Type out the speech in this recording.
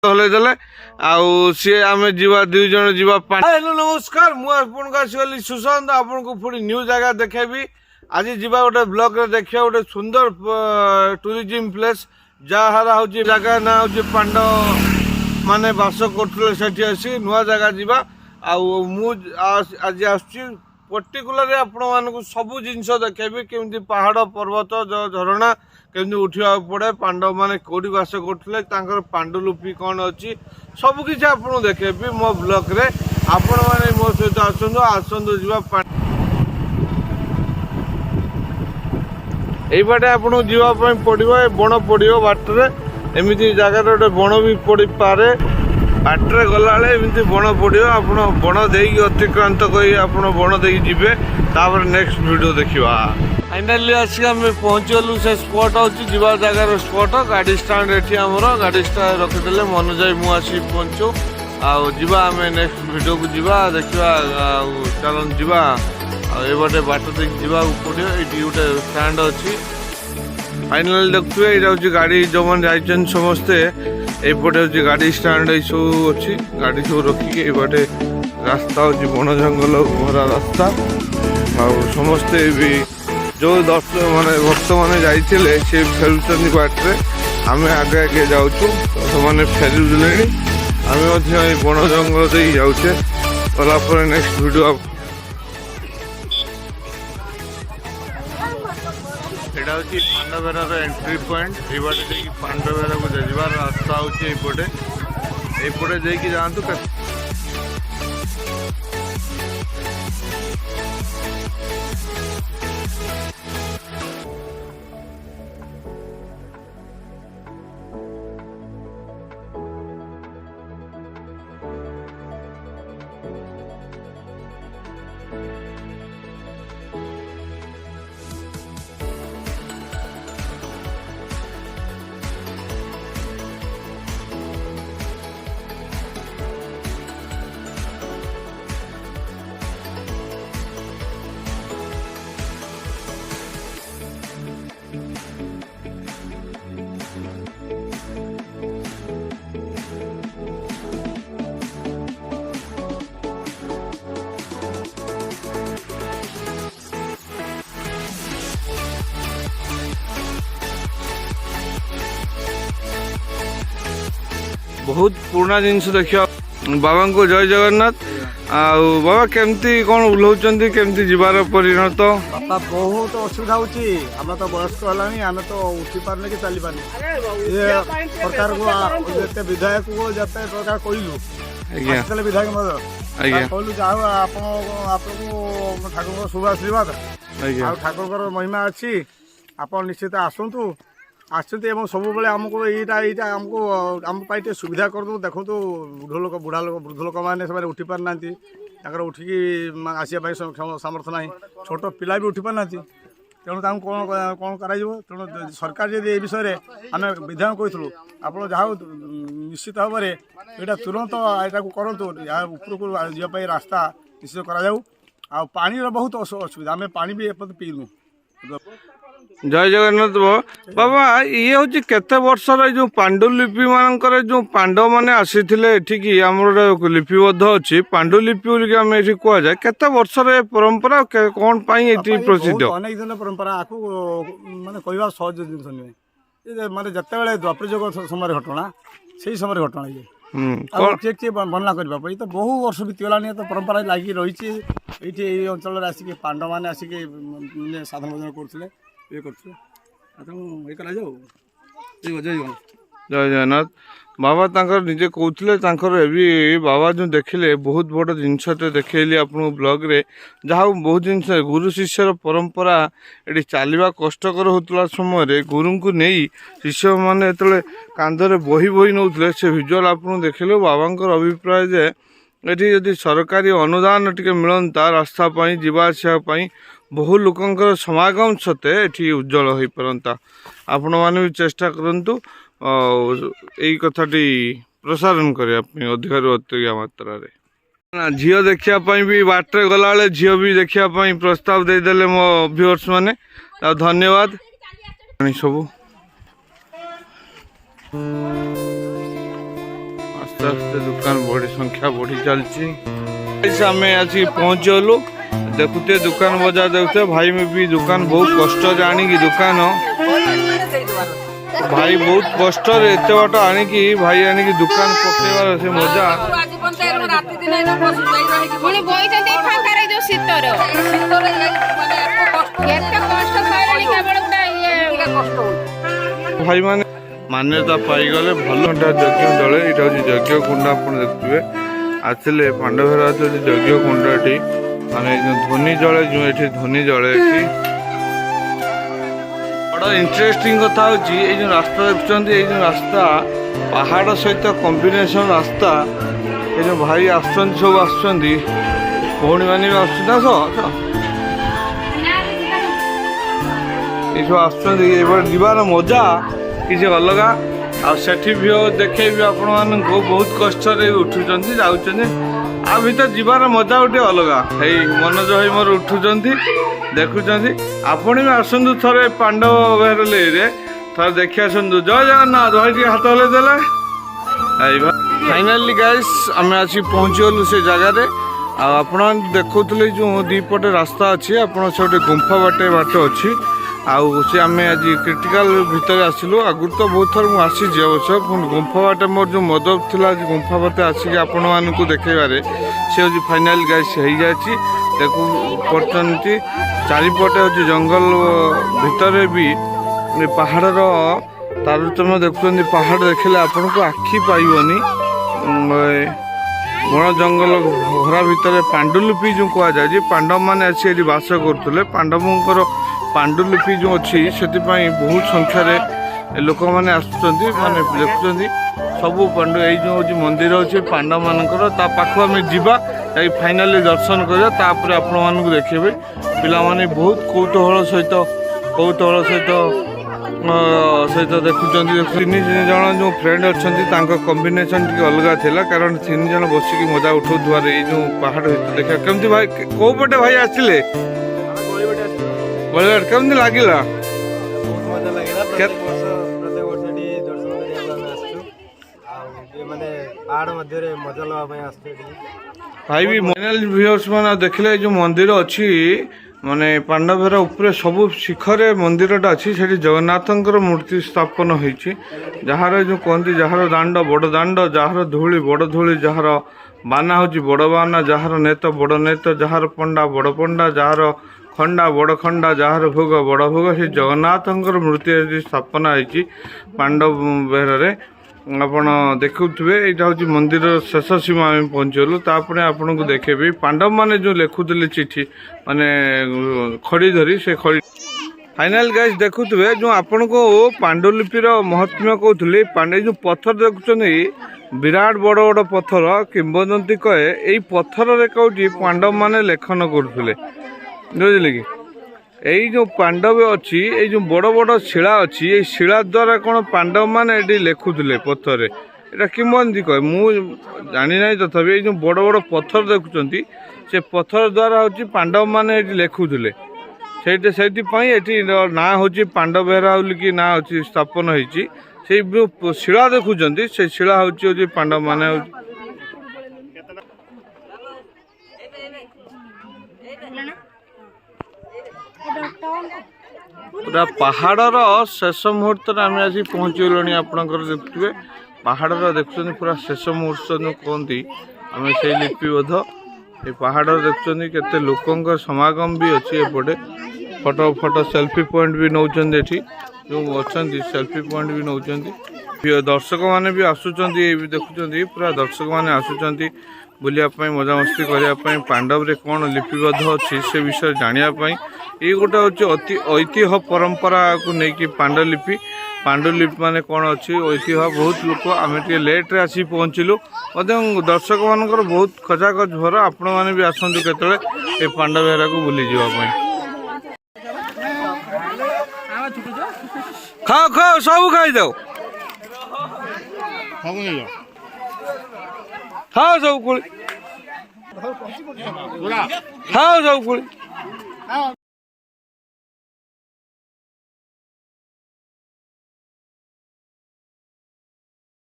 हलैदेले आउ सी आम जा दुई जन जा हेलो नमस्कार मुझे आसगली सुशांत आपन को पुणी न्यू जगह देखेबी आज जीवा गोटे ब्लॉग रे देखिए गोटे सुंदर टूरिज्म प्लेस जहाँ हूँ जगह ना हूँ पांडव माने बास करते सेठी आसी नुआ जगह जीवा आज आसुची पर्टिकुलर आपण मानक सबू जिनस देखेबी केमती पहाड़ पर्वत झरणा केमती उठा पड़े पांडव माने कौटी बास करते पांडुलिपि कौन अच्छी सबकि आपको देखेबी मो ब्लॉग रे आपण माने मो सहित आसतु जा यहीपटे आपको जावाई पड़ो बण पड़ो बाटर एमती जगार गोटे बण भी पड़ पारे बाटर गला एमती बण पड़ो आप बण दे अतिक्रांत कर बण दे जी तापर नेक्स्ट वीडियो देखा फाइनाली आसिक आम पहुँचगलु से स्पॉट हूँ जीवा जगार स्पॉट गाड़ी स्टाण्ड ये आमर गाड़ी स्टाण्ड रखिदे मनोज मुझे पहुँचु आवा आम नेक्स्ट वीडियो को जीवा देखा चलन जीवा ये बाट देख जा पड़ो ये गोटे स्टाण्ड अच्छी फाइनाल देखुए यहाँ हूँ गाड़ी जो मैंने समस्ते एपटे हूँ गाड़ी स्टाण्ड सब अच्छी गाड़ी सब रखिकी ये रास्ता हूँ बण जंगल भरा रास्ता समस्ते भी जो दर्शक मैंने भक्त मैंने जाइए सी फेरुंट बाटे आम आगे आगे जाऊँ मैंने फेरुले आम बण जंगल दे जाऊे गलापर नेक्स्ट वीडियो यहाँ हूँ पांडवेरार एंट्री पॉइंट ये बाटे पांडवेरा को जावार रास्ता हूँ एपटे जाकि जातु बहुत पुराना जिनस देखिए बाबा को जय जगन्नाथ बाबा केमती कौन ओह्लाउछंती केमती जीवार परिणत बापा बहुत असुविधा होची आम तो वयस्क हलानी आम तो उठी पारने कि चली पारने ये सरकार को जते विधायक को जते प्रकार कहलु आजकल विधायक मदर कहलु जाओ आपको ठाकुर शुभ आशीर्वाद ठाकुर महिमा अच्छी आप निश्चित आसतु आसते सब आमको यहाँ आमको आम सुविधा कर दो देखो तो बुढ़ा लोक वृद्ध लोक मैंने उठी पार ना उठिकी आसवाई सामर्थ्य ना छोट पिला भी उठी पार ना तेणु कौन कौन कर तेणु सरकार जब ये विषय में आम विधायक कहूँ आप जहाँ निश्चित भाव में यहाँ तुरंत यहाँ करूँ या उपरको जावाई रास्ता निश्चित करा पानी बहुत असुविधा आम पानी भी एपद पीनु जय जगन्नाथ बाबा ये हूँ केते वर्षर जो पांडुलिपि मानकर जो पांडव मैंने आसी एठिकी आमर लिपिबद्ध अच्छी पांडुलिपि आम ये कहुए केते वर्षर परंपरा कौन पाई प्रसिद्ध अनेक दिन परंपरा आपको माने कहवा सहज जिन नुहे माने जिते द्वापर जुग समय घटना से समय घटना ये किए किए वर्णना करने तो बहु वर्ष बीतीगला तो परंपरा लगी रही ये अंचल आसिक पांडव मैंने आसिक साधन भोजन करते ये करते जय जगन्नाथ बाबा तांकर निजे कहते भी बाबा जो देखिले बहुत बड़ जिनसटे देखली आप ब्लॉग रे जहाँ बहुत जिनस गुरु शिष्यर परंपरा ये चलवा कष्टकर होता समय गुरु को नहीं शिष्य मैंने जो कांधरे बही बही नौले से भिजुआल आप देखिले बाबा अभिप्राय जे ये जदि सरकारी अनुदान टी मिलता रास्ता जावा आसवाई बहु लोकंर समागम सते ये उज्जवल हो पारंता आपण मैंने भी चेष्टा करंतु यही कथाटी प्रसारण करने अधिक अधिक मात्रा रे झील देखापी भी बाटे गला झील भी देखापी प्रस्ताव देदेले मो व्यूअर्स माने धन्यवाद सब आस्ते आस्ते दुकान बड़ी संख्या बढ़ी चलती आम आसिक पहुँचलु देखुते दुकान बजार देखते भाई में भी दुकान बहुत कष्ट आनिकी दुकान भाई बहुत कष्ट एत बाट आनिकी भाई आनिकी दुकान पकेबार से मजा भाई माने मान्यता पाईगले भल यज्ञ जले यहाँ हूँ यज्ञ कुंड आप देखिए आसले पांडवरा यज्ञ कुंडी माने ध्वनि जले जो ये ध्वनि जले बड़ा इंटरेस्टिंग कथा हूँ ये रास्ता देखुं ये रास्ता पहाड़ सहित कॉम्बिनेशन रास्ता ये जो भाई सब आसुँच भौणी मैंने भी आस जीवार मजा किसी अलग आठी भी देखे भी आपण मान बहुत कष्ट उठुंट जाऊँ आ भर जीवार मजा गोटे अलग है मनोज भाई मोर उठुंट देखुं आपण भी आसतु थे पांडव बेहर ले थोड़ा देखी आसतु जय जगन्नाथ भाई टी हाथ हल्ले देले फाइनाली गाइस आम आसी पहुँचीगलु से जगार आप देखुले जो दीपटे रास्ता अच्छी आप गुंफा बाटे बाट अच्छी आउ से आम आज क्रिटिकाल भितर आसिलु आगु तो बहुत थर मुझे अवश्य पुणी गुंफा बाटे मोर जो मदद था गुंफा बाटे आसिक आपण मानक देखेबारे से हूँ फाइनाल गाइस हो जाए देखु पड़ती चारिपटे हूँ जंगल भितर भी पहाड़ तारतम्य देखुं पहाड़ देखले आपन को आखि पाइबनी बण जंगल घरा भितर पांडुलिपि जो कहुए पांडव मैंने आसी बास करुले पांडवंकर पांडुलिपि जो अच्छी से बहुत संख्यार लोक मैंने आसुँच माने देखुं सबू पांडु ये जो हूँ मंदिर अच्छे पांडव मानकर पाखु आम जावा फाइनाली दर्शन करापर आपण मानक देखेबे पिला माने बहुत कौतूहल सहित सहित देखुं तीन जन जो फ्रेंड अच्छा कॉम्बिनेशन टी अलग थिला कारण तीन जन बसिक मजा उठाउथुवार ये जो पहाड़ देखा केमती भाई कौ पटे भाई आसिले बड़े केमती लागिला बहुत मजा लगिला प्रत्येक वर्ष एटी दर्शन करबा आसछु आ माने पहाड़ मध्य रे मजा लवा पय आसछु एटी भाई भी फाइनल व्यूअर्स माने देखले जो मंदिर अच्छी माने पांडवेरा उपरे सबु शिखरे मंदिरटा अच्छी से जगन्नाथंकर मूर्ति स्थापन होती जार जो कहती जार दांड बड़ दांड जार धूली बड़ धूली जार बाना हूँ बड़ बाना जार नेत बड़ नेत जार पंडा बड़ पंडा जार खंडा बड़ खंडा जार भोग बड़ भोग से जगन्नाथंकर मूर्ति स्थापना होती पांडव बेहर आपण देखुवे यहाँ हूँ मंदिर शेष सीमा आम पहुँचलु तापरे आपन को देखेबी पांडव माने जो लिखुले चिठी माने खड़ी धरी से खड़ी फाइनाल गाइस देखुवे जो आपन को पांडुलिपिर महत्म्य कहते पांडे जो पत्थर देखुं विराट बड़ बड़ पत्थर किंबदंती कहे यही पत्थर कौटी पांडव माने लेखन करुले बुझे कि यही जो पांडव अच्छी ये जो बड़ बड़ शिला अच्छी ये शिला द्वारा कौन पांडव मैंने ये लिखुले पत्थर यहाँ किंबदंती कहे मुझे जानी ना तथापि ये जो बड़ बड़ पत्थर देखुं से पत्थर द्वारा हूँ पांडव मैंने ये लिखुले से ना हूँ पांडव बेहरा बोलिकी ना हूँ स्थापन होती से शिला देखुं से शिला हूँ पांडव मैंने पूरा पहाड़र शेष मुहूर्त आम आसी पहुँचगलु आपंकर देखुए पहाड़र देखुं पूरा शेष मुहूर्त जो कहती आम से लिपिबद्ध ये पहाड़ देखुं केते लोकंर समागम भी अच्छी एपटे फोटो फोटो सेल्फी पॉइंट भी नौकरी जो अच्छा सेल्फी पॉइंट भी नौकरी दर्शक मैंने भी आसुँच देखुं पूरा दर्शक मैंने आसुँच बुलापी मजामस्ती करने पांडव रे कौन लिपिबद्ध अच्छी से विषय जानापी ये गोटे हूँ अति ऐतिह्य परंपरा को लेकिन पांडुलिपि माने कौन अच्छी ऐतिह्य बहुत लोग आम टे लेट्रे आसी पहुँचलु दर्शक मान बहुत खचाखच भर आपण मैंने भी आसतु केतले ये पांडव बेहरा को बुली जावाई खाओ खाओ सब खाई दो खाओ सब कुल खाओ सब कुल